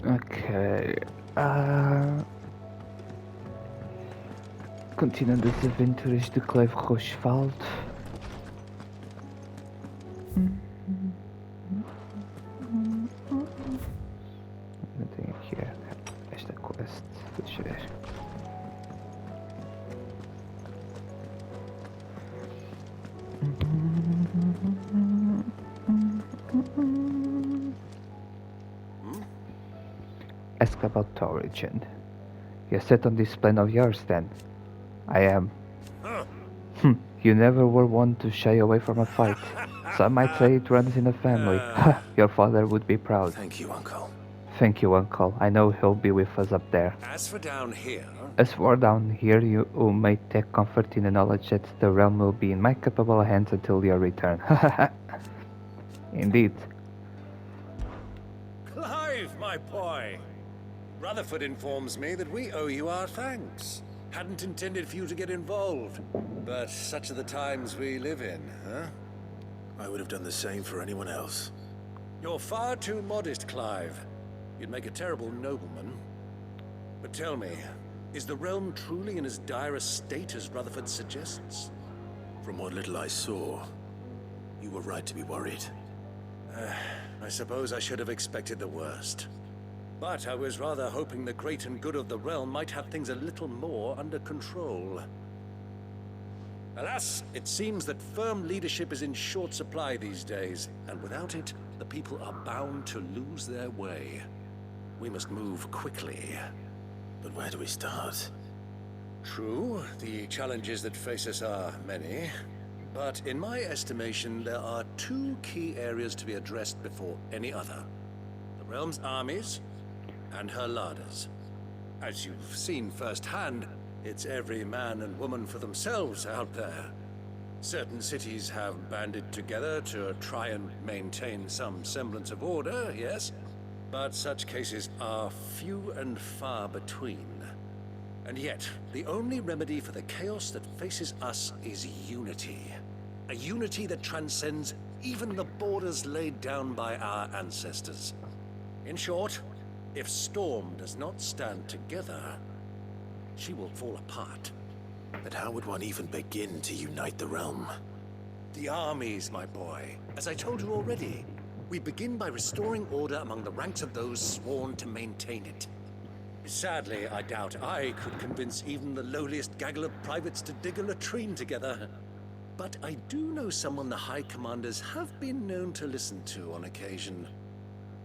Okay. Uh, Continuando as aventuras de Clive Rochefald. Eu tenho aqui esta quest. Deixa eu ver. Ask about origin. You're set on this plan of yours then? I am. You never were one to shy away from a fight. Some might say it runs in the family. Your father would be proud. Thank you, Uncle. Thank you, Uncle. I know he'll be with us up there. As for down here... As for down here, you may take comfort in the knowledge that the realm will be in my capable hands until your return. Indeed. Clive, my boy! Rutherford informs me that we owe you our thanks. Hadn't intended for you to get involved, but such are the times we live in, huh? I would have done the same for anyone else. You're far too modest, Clive. You'd make a terrible nobleman. But tell me, is the realm truly in as dire a state as Rutherford suggests? From what little I saw, you were right to be worried. I suppose I should have expected the worst. But I was rather hoping the great and good of the realm might have things a little more under control. Alas, it seems that firm leadership is in short supply these days, and without it, the people are bound to lose their way. We must move quickly. But where do we start? True, the challenges that face us are many. But in my estimation, there are two key areas to be addressed before any other. The realm's armies, and her larders. As you've seen firsthand, it's every man and woman for themselves out there. Certain cities have banded together to try and maintain some semblance of order, yes? But such cases are few and far between. And yet, the only remedy for the chaos that faces us is unity. A unity that transcends even the borders laid down by our ancestors. In short, if Storm does not stand together, she will fall apart. But how would one even begin to unite the realm? The armies, my boy. As I told you already, we begin by restoring order among the ranks of those sworn to maintain it. Sadly, I doubt I could convince even the lowliest gaggle of privates to dig a latrine together. But I do know someone the High Commanders have been known to listen to on occasion.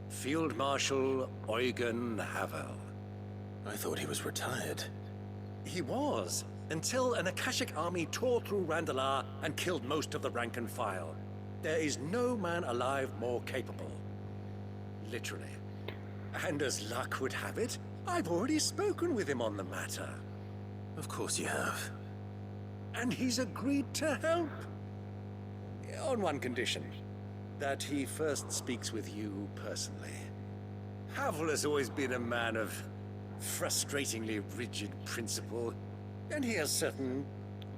Field Marshal Eugen Havel. I thought he was retired. He was, until an Akashic army tore through Randalar and killed most of the rank and file. There is no man alive more capable. Literally. And as luck would have it, I've already spoken with him on the matter. Of course you have. And he's agreed to help. On one condition. That he first speaks with you personally. Havel has always been a man of frustratingly rigid principle, and he has certain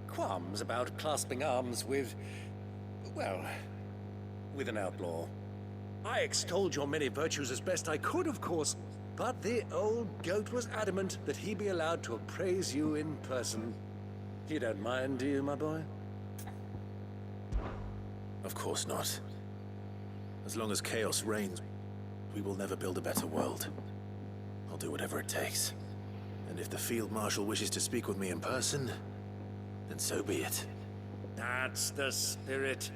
qualms about clasping arms with, well, with an outlaw. I extolled your many virtues as best I could, of course, but the old goat was adamant that he be allowed to appraise you in person. You don't mind, do you, my boy? Of course not. As long as chaos reigns, we will never build a better world. I'll do whatever it takes. And if the Field Marshal wishes to speak with me in person, then so be it. That's the spirit.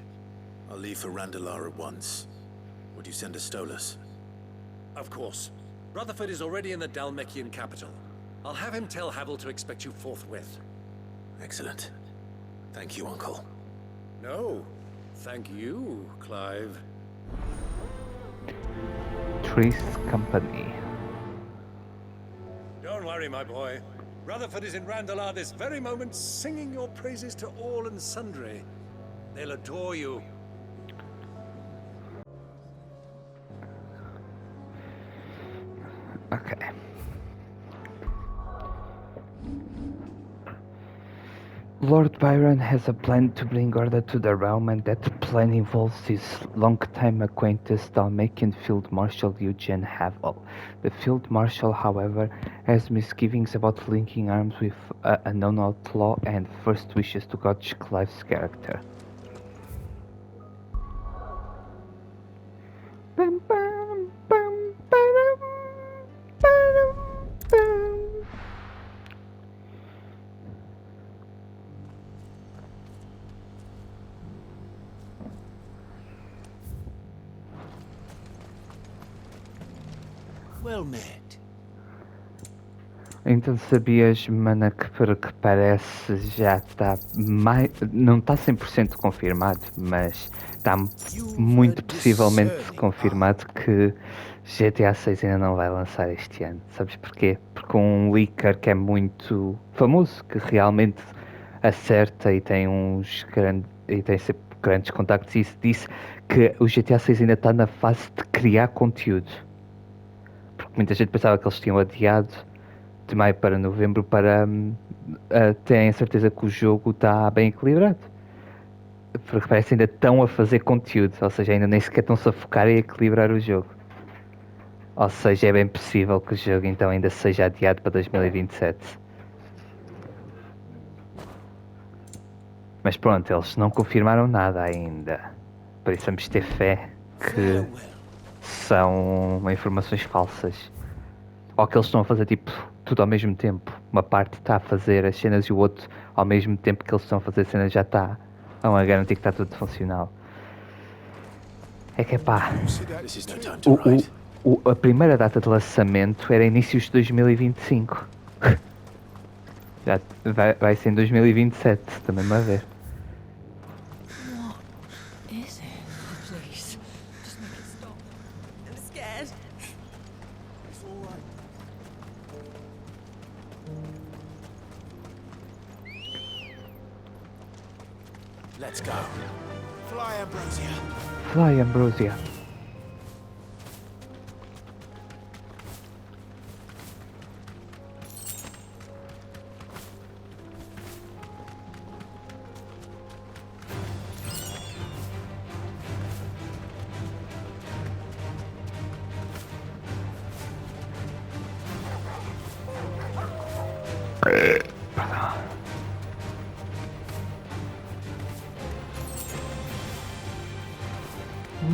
I'll leave for Randalar at once. Would you send a Stolas? Of course. Rutherford is already in the Dalmekian capital. I'll have him tell Havel to expect you forthwith. Excellent. Thank you, Uncle. No, thank you, Clive. Tree's Company. Don't worry, my boy. Rutherford is in Randalar this very moment, singing your praises to all and sundry. They'll adore you. Okay. Lord Byron has a plan to bring order to the realm, and that plan involves his long-time acquaintance, Dalmatian Field Marshal Eugene Havel. The Field Marshal, however, has misgivings about linking arms with a known outlaw and first wishes to gauge Clive's character. Bum, bum, bum, ba-dum, ba-dum, bum. Well met. Então sabias, mana, que pelo que parece já está mais... Não está 100% confirmado, mas está muito possivelmente confirmado que GTA 6 ainda não vai lançar este ano. Sabes porquê? Porque um leaker que é muito famoso, que realmente acerta e tem e tem sempre grandes contactos, isso disse que o GTA 6 ainda está na fase de criar conteúdo. Porque muita gente pensava que eles tinham adiado de maio para novembro para terem certeza que o jogo está bem equilibrado. Porque parece que ainda estão a fazer conteúdo, ou seja, ainda nem sequer estão-se a focar em equilibrar o jogo. Ou seja, é bem possível que o jogo então ainda seja adiado para 2027. Mas pronto, eles não confirmaram nada ainda. Por isso vamos ter fé que são informações falsas. Ou que eles estão a fazer tipo tudo ao mesmo tempo. Uma parte está a fazer as cenas e o outro, ao mesmo tempo que eles estão a fazer as cenas, já está a garantir que está tudo funcional. É que pá, a primeira data de lançamento era inícios de 2025. Já vai ser em 2027, também vai ver. Let's go. Fly, Ambrosia. Fly, Ambrosia.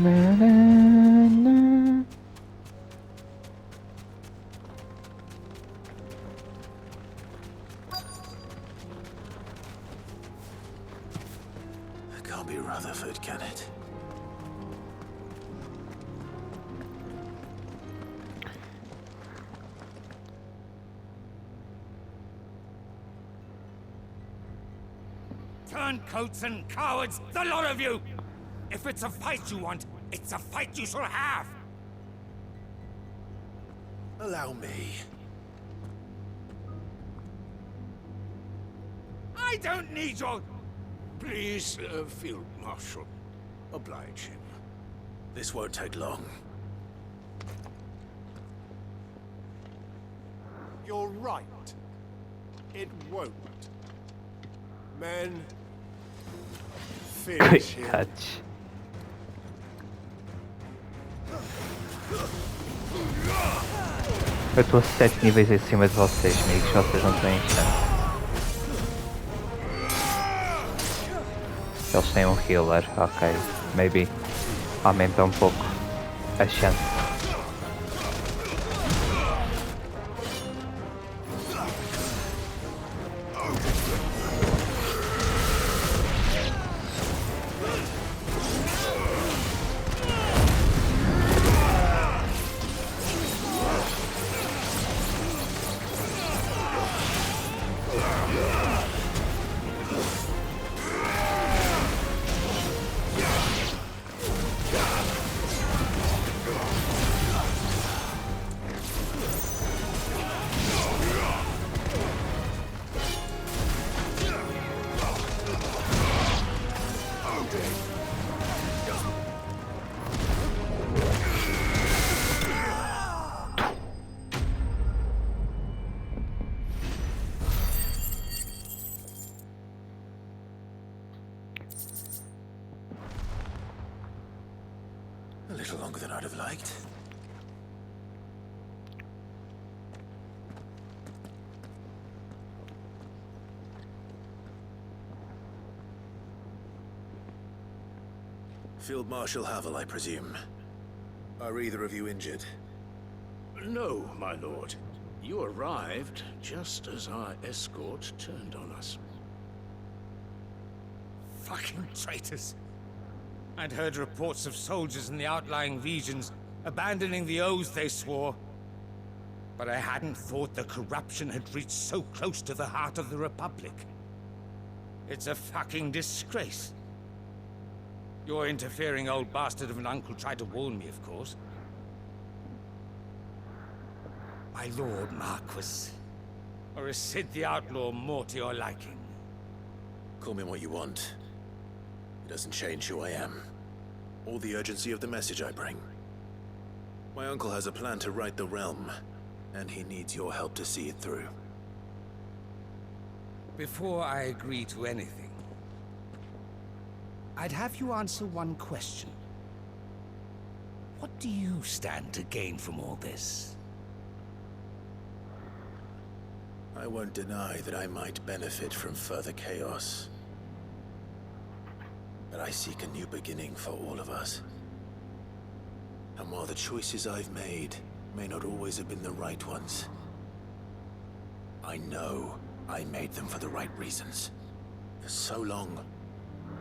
Na, na, na. It can't be Rutherford, can it? Turncoats and cowards, the lot of you! If it's a fight you want, it's a fight you shall have! Allow me. I don't need your... Please, Field Marshal. Oblige him. This won't take long. You're right. It won't. Men, finish him. Coitados. Eu estou 7 níveis acima de vocês, amigos. Vocês não têm chance. Eles têm um healer, ok. Maybe aumenta um pouco a chance. little longer than I'd have liked. Field Marshal Havel, I presume. Are either of you injured? No, my lord. You arrived just as our escort turned on us. Fucking traitors. I'd heard reports of soldiers in the outlying regions abandoning the oaths they swore. But I hadn't thought the corruption had reached so close to the heart of the Republic. It's a fucking disgrace. Your interfering old bastard of an uncle tried to warn me, of course. My lord Marquis. Or is Sid the Outlaw more to your liking? Call me what you want. It doesn't change who I am, or the urgency of the message I bring. My uncle has a plan to right the realm, and he needs your help to see it through. Before I agree to anything, I'd have you answer one question. What do you stand to gain from all this? I won't deny that I might benefit from further chaos. But I seek a new beginning for all of us. And while the choices I've made may not always have been the right ones, I know I made them for the right reasons. For so long,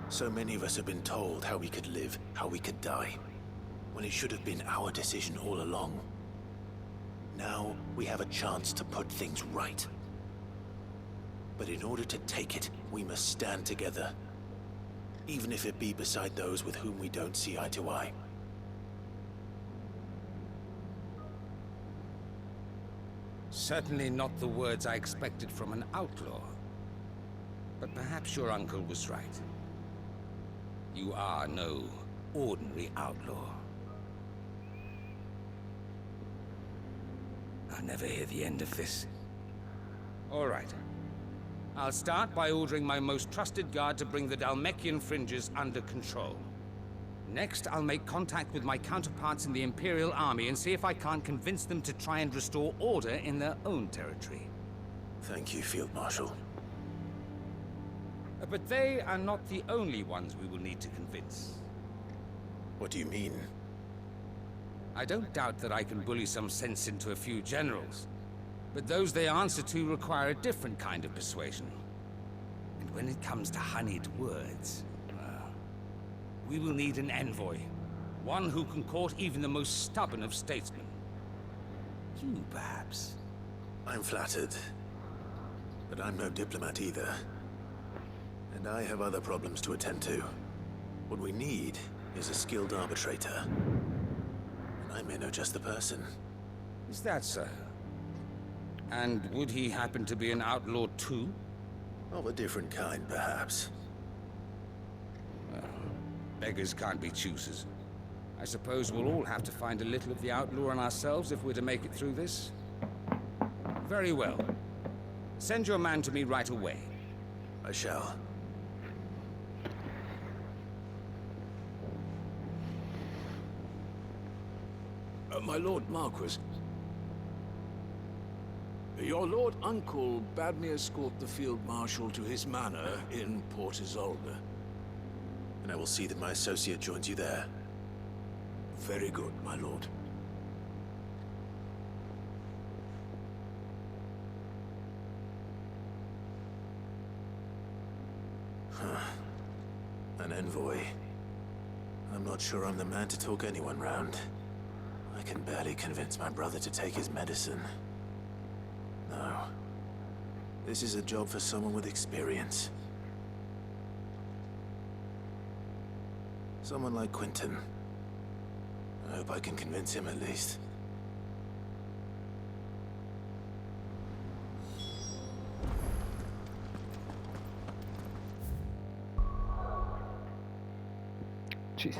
so many of us have been told how we could live, how we could die, when it should have been our decision all along. Now we have a chance to put things right. But in order to take it, we must stand together. Even if it be beside those with whom we don't see eye to eye. Certainly not the words I expected from an outlaw. But perhaps your uncle was right. You are no ordinary outlaw. I'll never hear the end of this. All right. I'll start by ordering my most trusted guard to bring the Dalmekian fringes under control. Next, I'll make contact with my counterparts in the Imperial Army and see if I can't convince them to try and restore order in their own territory. Thank you, Field Marshal. But they are not the only ones we will need to convince. What do you mean? I don't doubt that I can bully some sense into a few generals. But those they answer to require a different kind of persuasion. And when it comes to honeyed words, well, we will need an envoy. One who can court even the most stubborn of statesmen. You, perhaps. I'm flattered. But I'm no diplomat either. And I have other problems to attend to. What we need is a skilled arbitrator. And I may know just the person. Is that so? And would he happen to be an outlaw too? Of a different kind, perhaps. Well, beggars can't be choosers. I suppose we'll all have to find a little of the outlaw in ourselves if we're to make it through this. Very well. Send your man to me right away. I shall. My Lord Marquis. Your Lord Uncle bade me escort the Field Marshal to his manor in Port Isolde. And I will see that my associate joins you there. Very good, my lord. An envoy. I'm not sure I'm the man to talk anyone round. I can barely convince my brother to take his medicine. No. This is a job for someone with experience. Someone like Quentin. I hope I can convince him at least. Jesus.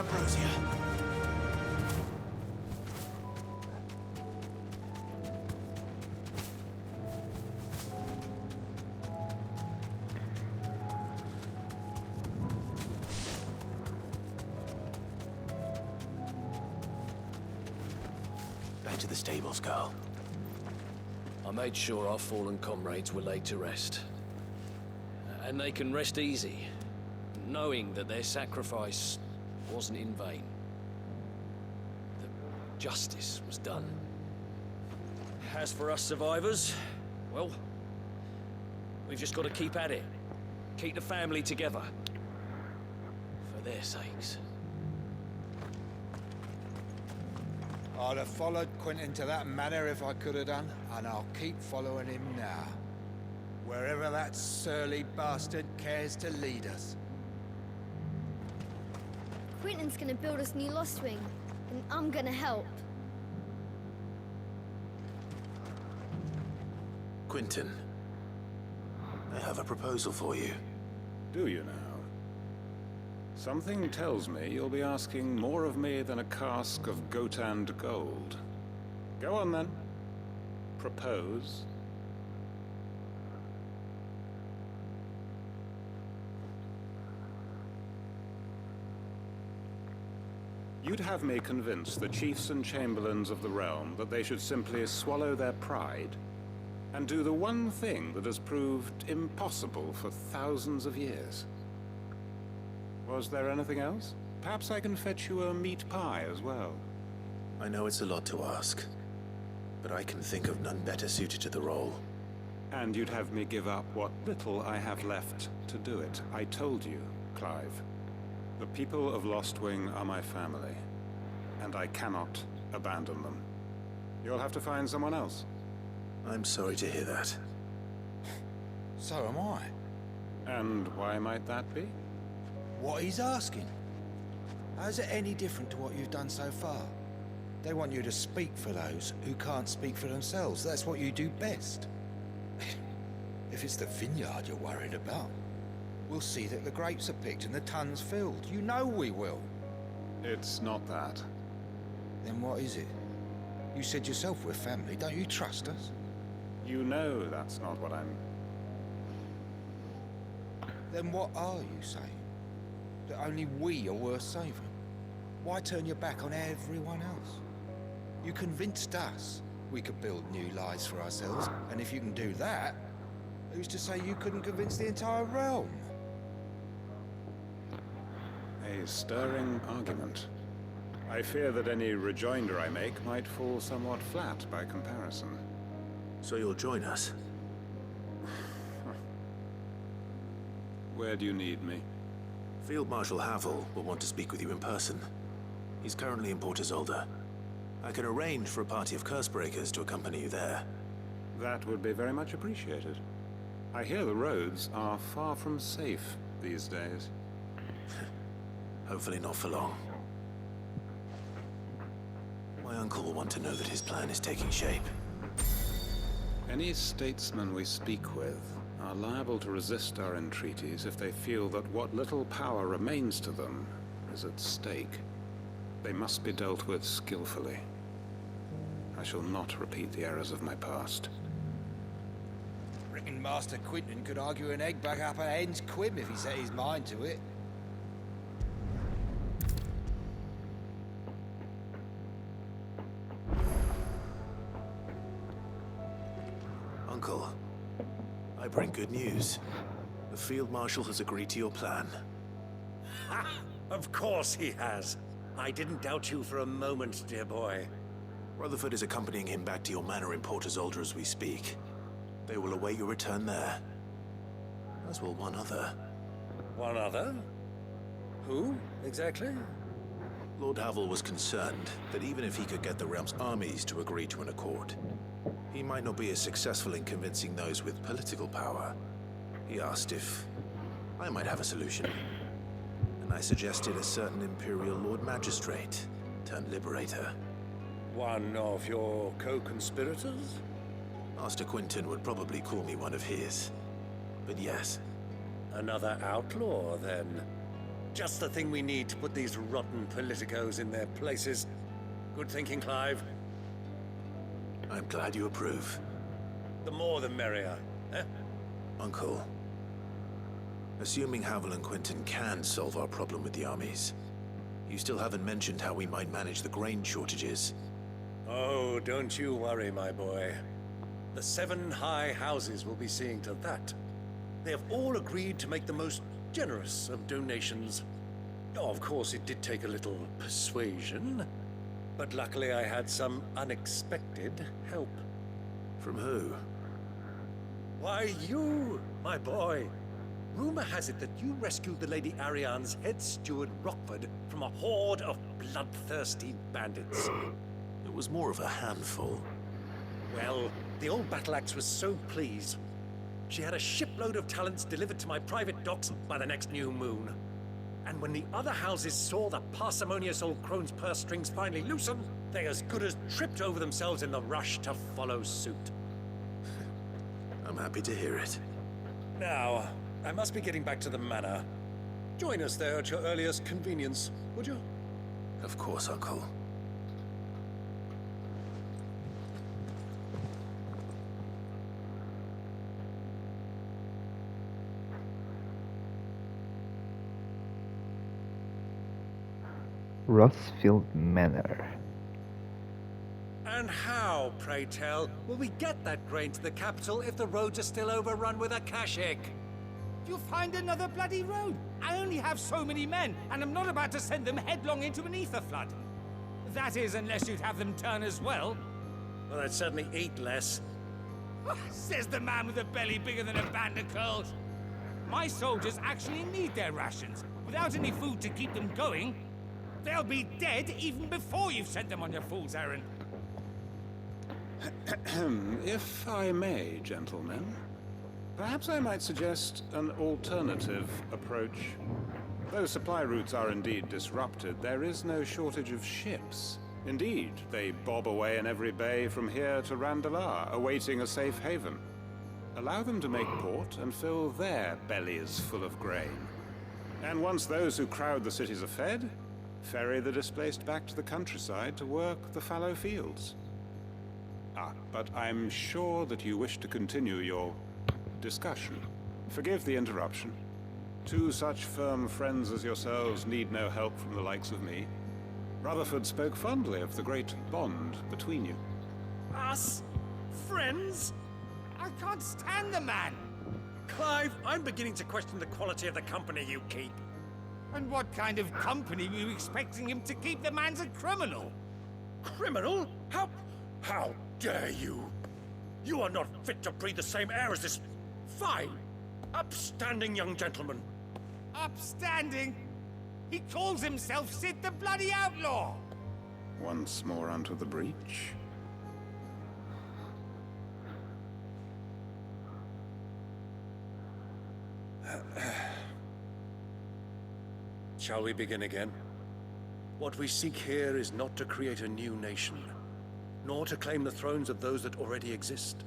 Ambrosia. Back to the stables, Carl. I made sure our fallen comrades were laid to rest. And they can rest easy, knowing that their sacrifice wasn't in vain. That justice was done. As for us survivors, well, we've just got to keep at it. Keep the family together. For their sakes. I'd have followed Quentin to that manor if I could have done, and I'll keep following him now. Wherever that surly bastard cares to lead us. Quentin's gonna build us new Lost Wing, and I'm gonna help. Quentin, I have a proposal for you. Do you now? Something tells me you'll be asking more of me than a cask of Gotand gold. Go on then. Propose. You'd have me convince the chiefs and chamberlains of the realm that they should simply swallow their pride and do the one thing that has proved impossible for thousands of years. Was there anything else? Perhaps I can fetch you a meat pie as well. I know it's a lot to ask, but I can think of none better suited to the role. And you'd have me give up what little I have left to do it. I told you, Clive. The people of Lostwing are my family, and I cannot abandon them. You'll have to find someone else. I'm sorry to hear that. So am I. And why might that be? What he's asking. How's it any different to what you've done so far? They want you to speak for those who can't speak for themselves. That's what you do best. If it's the vineyard you're worried about, we'll see that the grapes are picked and the tons filled. You know we will. It's not that. Then what is it? You said yourself we're family. Don't you trust us? You know that's not what I'm... Then what are you saying? That only we are worth saving? Why turn your back on everyone else? You convinced us we could build new lives for ourselves, and if you can do that, who's to say you couldn't convince the entire realm? A stirring argument. I fear that any rejoinder I make might fall somewhat flat by comparison. So you'll join us? Where do you need me? Field Marshal Havel will want to speak with you in person. He's currently in Port Isolde. I can arrange for a party of Cursebreakers to accompany you there. That would be very much appreciated. I hear the roads are far from safe these days. Hopefully not for long. My uncle will want to know that his plan is taking shape. Any statesmen we speak with are liable to resist our entreaties if they feel that what little power remains to them is at stake. They must be dealt with skillfully. I shall not repeat the errors of my past. Reckon Master Quentin could argue an egg back up a hen's quib if he set his mind to it. Uncle, I bring good news. The Field Marshal has agreed to your plan. Ha! Of course he has. I didn't doubt you for a moment, dear boy. Rutherford is accompanying him back to your manor in Port Isolde as we speak. They will await your return there. As will one other. One other? Who, exactly? Lord Havel was concerned that even if he could get the realm's armies to agree to an accord, he might not be as successful in convincing those with political power. He asked if I might have a solution. And I suggested a certain Imperial Lord Magistrate turned Liberator. One of your co-conspirators? Master Quentin would probably call me one of his. But yes. Another outlaw, then? Just the thing we need to put these rotten politicos in their places. Good thinking, Clive. I'm glad you approve. The more the merrier, eh? Uncle, assuming Havel and Quinton can solve our problem with the armies, you still haven't mentioned how we might manage the grain shortages. Oh, don't you worry, my boy. The 7 high houses will be seeing to that. They have all agreed to make the most generous of donations. Oh, of course, it did take a little persuasion, but luckily I had some unexpected help. From who? Why, you, my boy. Rumor has it that you rescued the Lady Ariane's head steward Rockford from a horde of bloodthirsty bandits. It was more of a handful. Well, the old battle axe was so pleased. She had a shipload of talents delivered to my private docks by the next new moon. And when the other houses saw the parsimonious old crone's purse strings finally loosen, they as good as tripped over themselves in the rush to follow suit. I'm happy to hear it. Now, I must be getting back to the manor. Join us there at your earliest convenience, would you? Of course, Uncle. Rossfield Manor. And how, pray tell, will we get that grain to the capital if the roads are still overrun with Akashic? You'll find another bloody road. I only have so many men, and I'm not about to send them headlong into an ether flood. That is, unless you'd have them turn as well. Well, I'd certainly eat less. Says the man with a belly bigger than a band of curls. My soldiers actually need their rations. Without any food to keep them going, they'll be dead even before you've sent them on your fool's errand. If I may, gentlemen, perhaps I might suggest an alternative approach. Though supply routes are indeed disrupted, there is no shortage of ships. Indeed, they bob away in every bay from here to Randalar, awaiting a safe haven. Allow them to make port and fill their bellies full of grain. And once those who crowd the cities are fed, ferry the displaced back to the countryside to work the fallow fields. But I'm sure that you wish to continue your discussion. Forgive the interruption. 2 such firm friends as yourselves need no help from the likes of me. Rutherford spoke fondly of the great bond between you. Us? Friends? I can't stand the man. Clive, I'm beginning to question the quality of the company you keep. And what kind of company were you expecting him to keep? The man's a criminal. Criminal? How dare you? You are not fit to breathe the same air as this fine, upstanding young gentleman. Upstanding? He calls himself Sid the Bloody Outlaw. Once more onto the breach. Shall we begin again? What we seek here is not to create a new nation, nor to claim the thrones of those that already exist.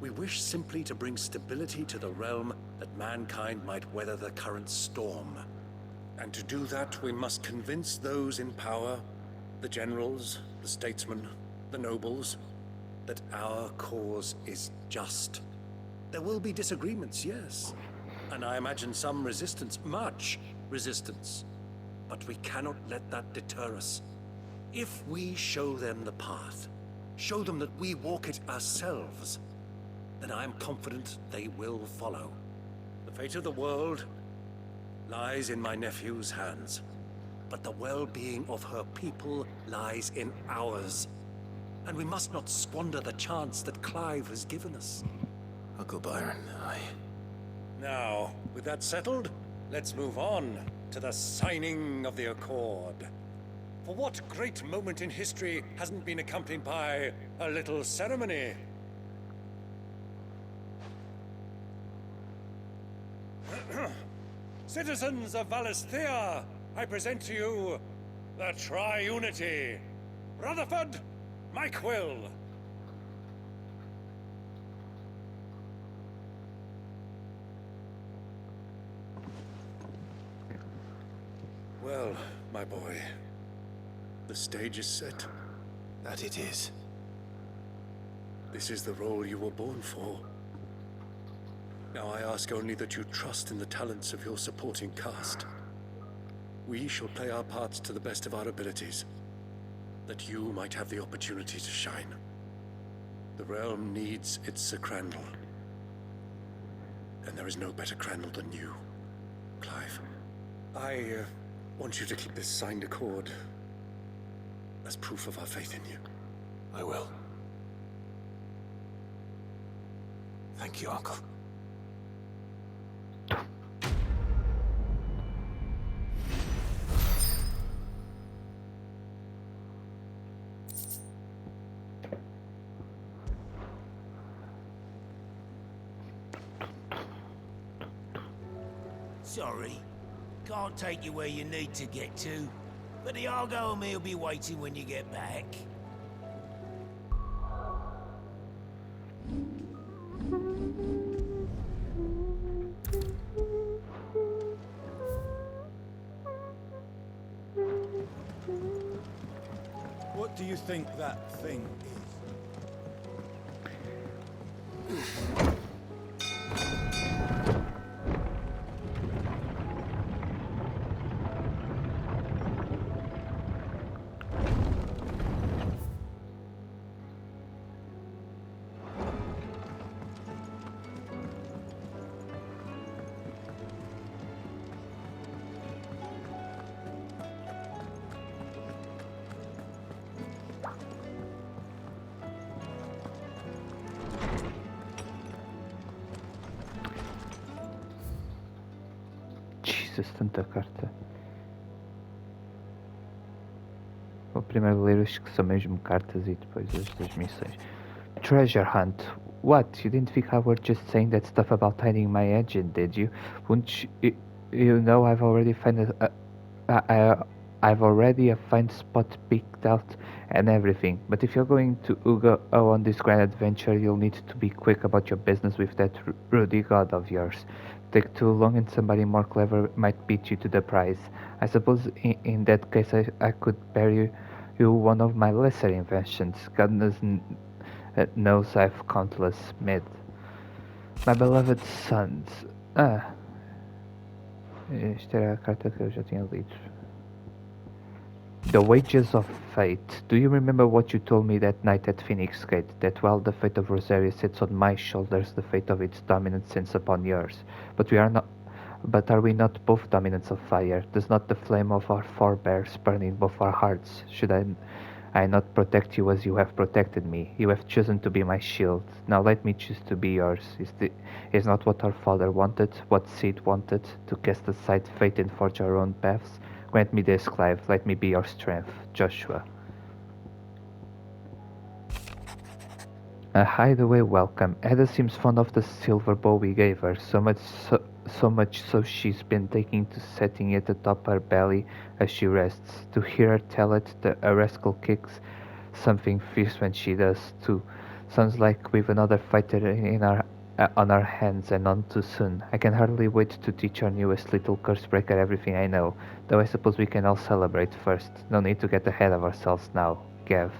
We wish simply to bring stability to the realm that mankind might weather the current storm. And to do that, we must convince those in power, the generals, the statesmen, the nobles, that our cause is just. There will be disagreements, yes, and I imagine some resistance, much resistance. But we cannot let that deter us. If we show them the path, show them that we walk it ourselves, then I am confident they will follow. The fate of the world lies in my nephew's hands, but the well-being of her people lies in ours. And we must not squander the chance that Clive has given us. Uncle Byron, Now, with that settled, let's move on to the signing of the Accord. For what great moment in history hasn't been accompanied by a little ceremony? Citizens of Valisthea, I present to you the Tri-Unity. Rutherford, Mike Will. Well, my boy, the stage is set. That it is. This is the role you were born for. Now I ask only that you trust in the talents of your supporting cast. We shall play our parts to the best of our abilities, that you might have the opportunity to shine. The realm needs its Sir Crandall. And there is no better Crandall than you, Clive. I want you to keep this signed accord as proof of our faith in you. I will. Thank you, Uncle. Sorry. Can't take you where you need to get to. But the Argo and me'll be waiting when you get back. What do you think that thing is? Jesus, tanta carta. O primeiro ler os que são mesmo cartas e depois as das missões. Treasure hunt. What? You didn't think I were just saying that stuff about hiding my engine, did you? Wouldn't you know I've already found I've already a fine spot picked out and everything. But if you're going to go on this grand adventure, you'll need to be quick about your business with that Rudy god of yours. Take too long and somebody more clever might beat you to the prize. I suppose in that case I could bury you one of my lesser inventions. God knows I've countless made. My beloved sons. Esta era a carta que eu já tinha lido. The wages of fate. Do you remember what you told me that night at Phoenix Gate? That while the fate of Rosaria sits on my shoulders, the fate of its dominant sits upon yours. But are we not both dominants of fire? Does not the flame of our forebears burn in both our hearts? Should I not protect you as you have protected me? You have chosen to be my shield. Now let me choose to be yours. Is not what our father wanted, what Sid wanted, to cast aside fate and forge our own paths? Grant me this, Clive. Let me be your strength. Joshua. A hideaway welcome. Ada seems fond of the silver bow we gave her, so much so she's been taking to setting it atop her belly as she rests. To hear her tell it, the rascal kicks something fierce when she does too. Sounds like we've another fighter on our hands, and none too soon. I can hardly wait to teach our newest little curse breaker everything I know, though I suppose we can all celebrate first. No need to get ahead of ourselves now. Gav.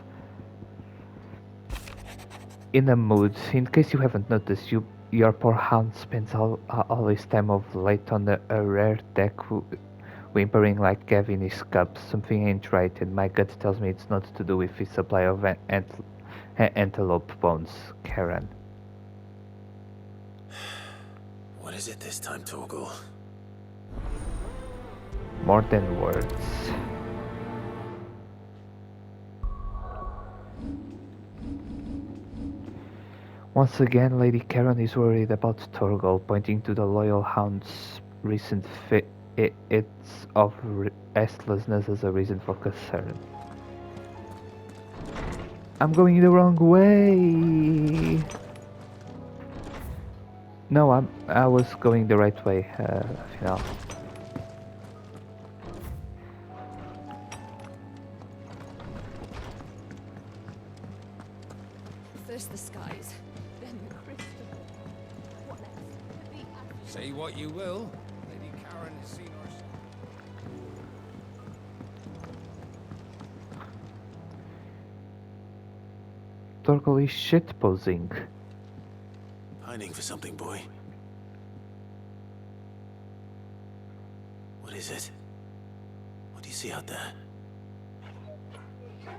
In a mood. In case you haven't noticed, your poor hound spends all his time of late on a rare deck whimpering like Gav in his cups. Something ain't right, and my gut tells me it's not to do with his supply of antelope bones. Karen. What is it this time, Torgal? More than words. Once again, Lady Karen is worried about Torgal, pointing to the loyal hound's recent fits of restlessness as a reason for concern. I'm going the wrong way! No, I was going the right way, afinal. First the skies, then the crystal. What next? Say what you will, Lady Karen has seen Torgal is shitposing. Pining for something, boy. What is it? What do you see out there? I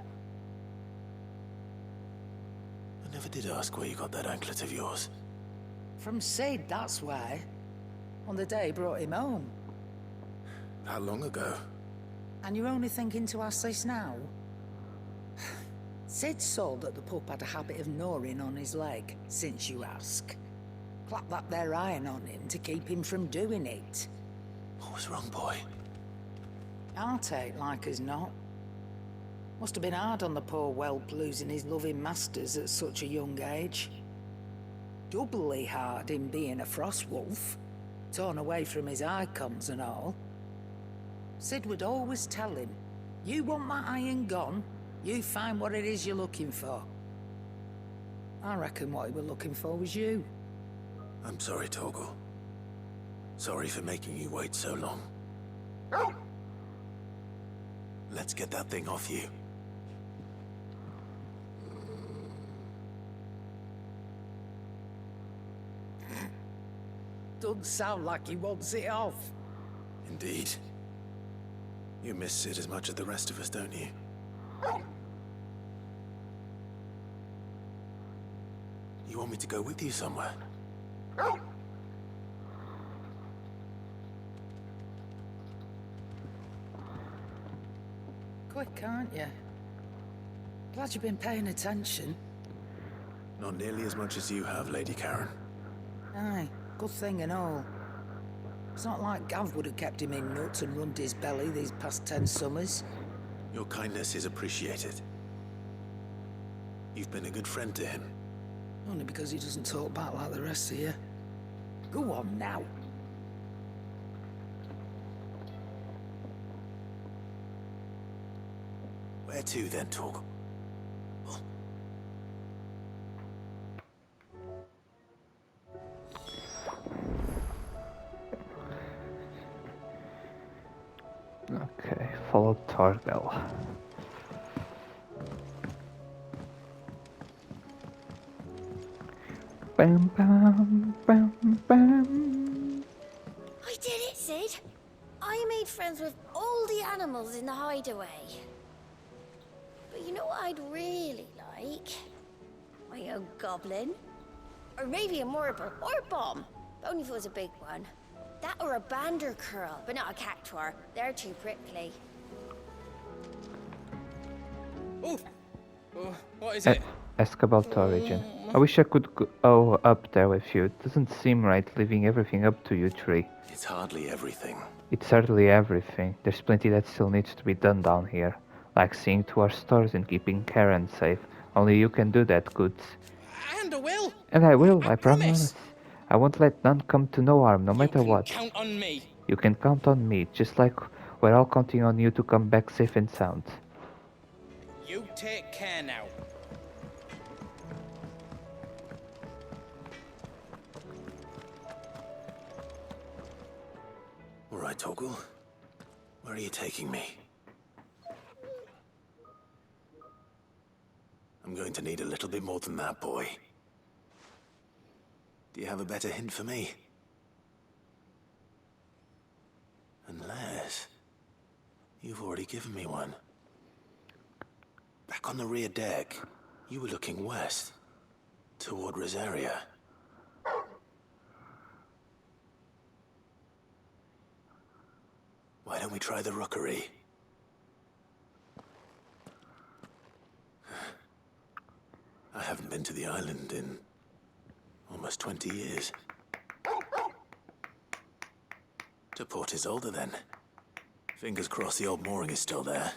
never did ask where you got that anklet of yours. From Sid, that's why. On the day he brought him home. How long ago? And you're only thinking to ask this now? Sid saw that the pup had a habit of gnawing on his leg, since you ask. Clap that there iron on him to keep him from doing it. What was wrong, boy? Heartache, like as not. Must have been hard on the poor whelp losing his loving masters at such a young age. Doubly hard in being a frost wolf, torn away from his icons and all. Sid would always tell him, you want that iron gone, you find what it is you're looking for. I reckon what he was looking for was you. I'm sorry, Torgal. Sorry for making you wait so long. Let's get that thing off you. Doesn't sound like he wants it off. Indeed. You miss Sid as much as the rest of us, don't you? You want me to go with you somewhere? Quick, aren't you? Glad you've been paying attention. Not nearly as much as you have, Lady Karen. Aye, good thing and all. It's not like Gav would have kept him in nuts and rubbed his belly these past 10 summers. Your kindness is appreciated. You've been a good friend to him. Only because he doesn't talk back like the rest of you. Go on now. Where to then, Torgal? Okay, follow Torgal. Bam bam bam bam. I did it, Sid. I made friends with all the animals in the hideaway. But you know what I'd really like? My own goblin. Or maybe a marble or a bomb. But only if it was a big one. That or a bander curl, but not a cactuar. They're too prickly. Oh, what is it? Ask about origin. I wish I could go up there with you. It doesn't seem right leaving everything up to you three. It's hardly everything. It's certainly everything. There's plenty that still needs to be done down here. Like seeing to our stores and keeping Karen safe. Only you can do that, Goods. And I will. And I will, I promise. I won't let none come to no harm, no matter what. Count on me. You can count on me, just like we're all counting on you to come back safe and sound. You take care now. All right, Torgal. Where are you taking me? I'm going to need a little bit more than that, boy. Do you have a better hint for me? Unless... you've already given me one. Back on the rear deck, you were looking west, toward Rosaria. Why don't we try the rookery? I haven't been to the island in almost 20 years. To Port Isolde, then. Fingers crossed the old mooring is still there.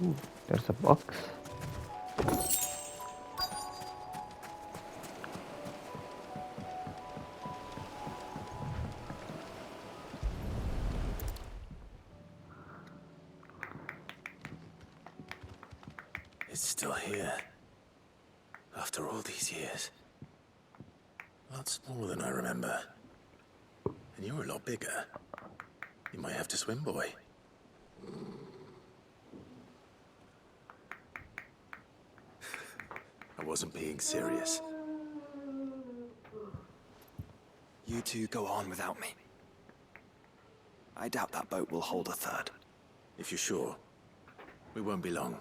Ooh, there's a box. It's still here. After all these years. A lot smaller than I remember. And you're a lot bigger. You might have to swim, boy. I wasn't being serious. You two go on without me. I doubt that boat will hold a third. If you're sure, we won't be long.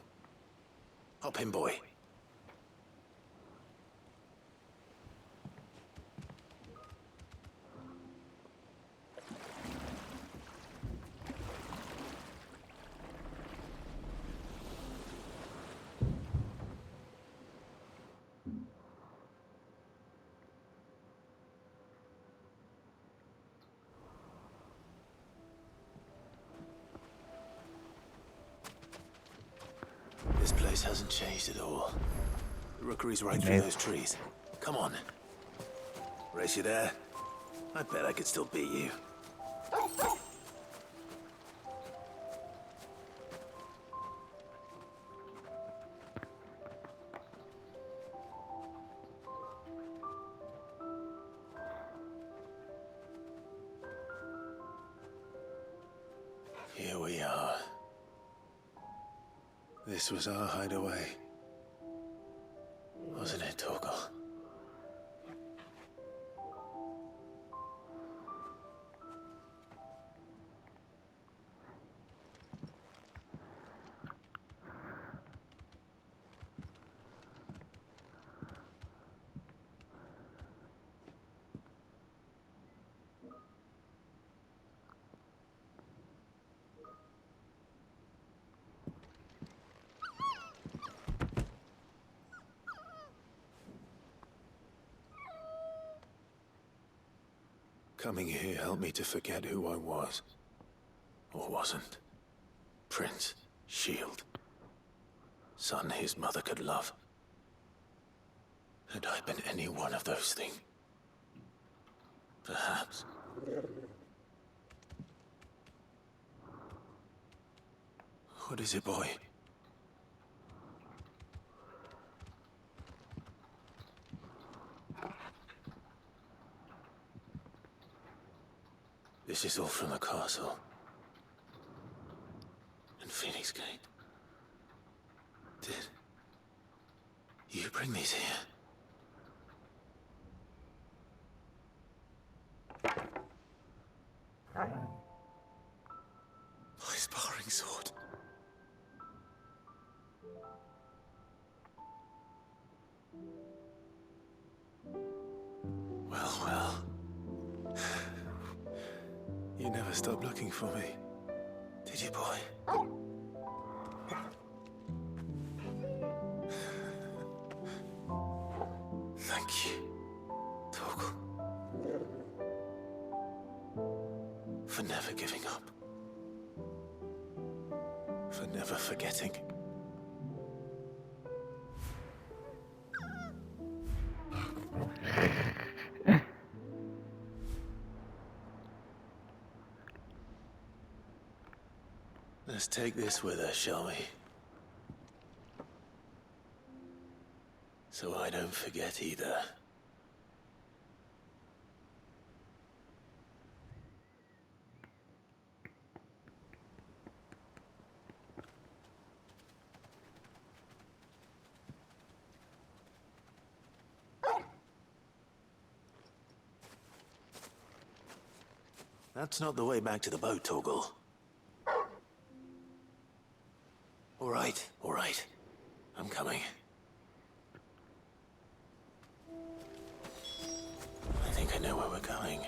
Hop in, boy. This place hasn't changed at all. The rookery's right through those trees. Come on. Race you there? I bet I could still beat you. Here we are. This was our hideaway. Wasn't it, Torgal? Coming here helped me to forget who I was. Or wasn't. Prince, shield. Son his mother could love. Had I been any one of those things? Perhaps. What is it, boy? This is all from the castle. And Phoenix Gate. Did you bring these here? My sparring sword. Well, well. You never stopped looking for me, did you, boy? Thank you, Torgal. For never giving up. For never forgetting. Let's take this with us, shall we? So I don't forget either. That's not the way back to the boat, Torgal. All right. I'm coming. I think I know where we're going.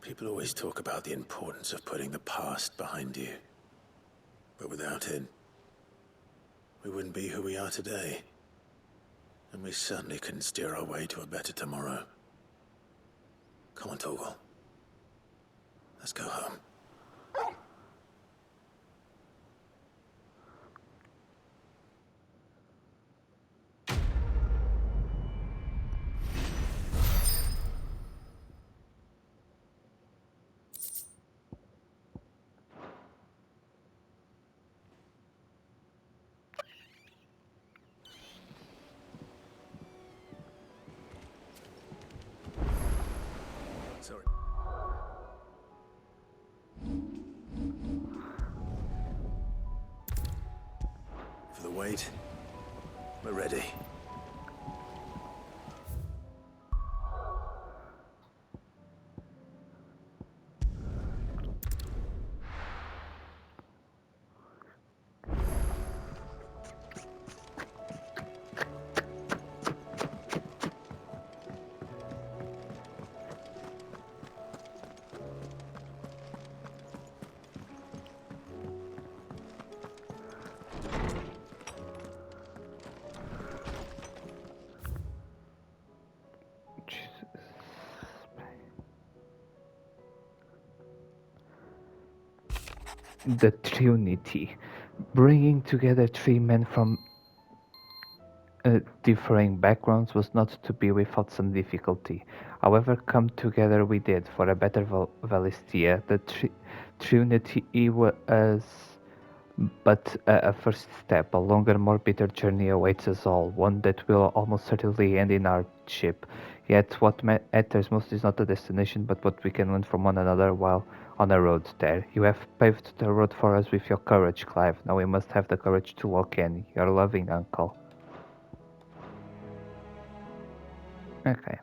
People always talk about the importance of putting the past behind you. But without it, we wouldn't be who we are today. And we certainly couldn't steer our way to a better tomorrow. Come on, Torgal. Let's go home. Sorry. For the wait, we're ready. The Trinity. Bringing together three men from differing backgrounds was not to be without some difficulty. However, come together we did for a better Valistia. The Trinity was but a first step. A longer, more bitter journey awaits us all, one that will almost certainly end in hardship. Yet what matters most is not the destination, but what we can learn from one another while on the road there. You have paved the road for us with your courage, Clive. Now we must have the courage to walk in. Your loving uncle. Okay.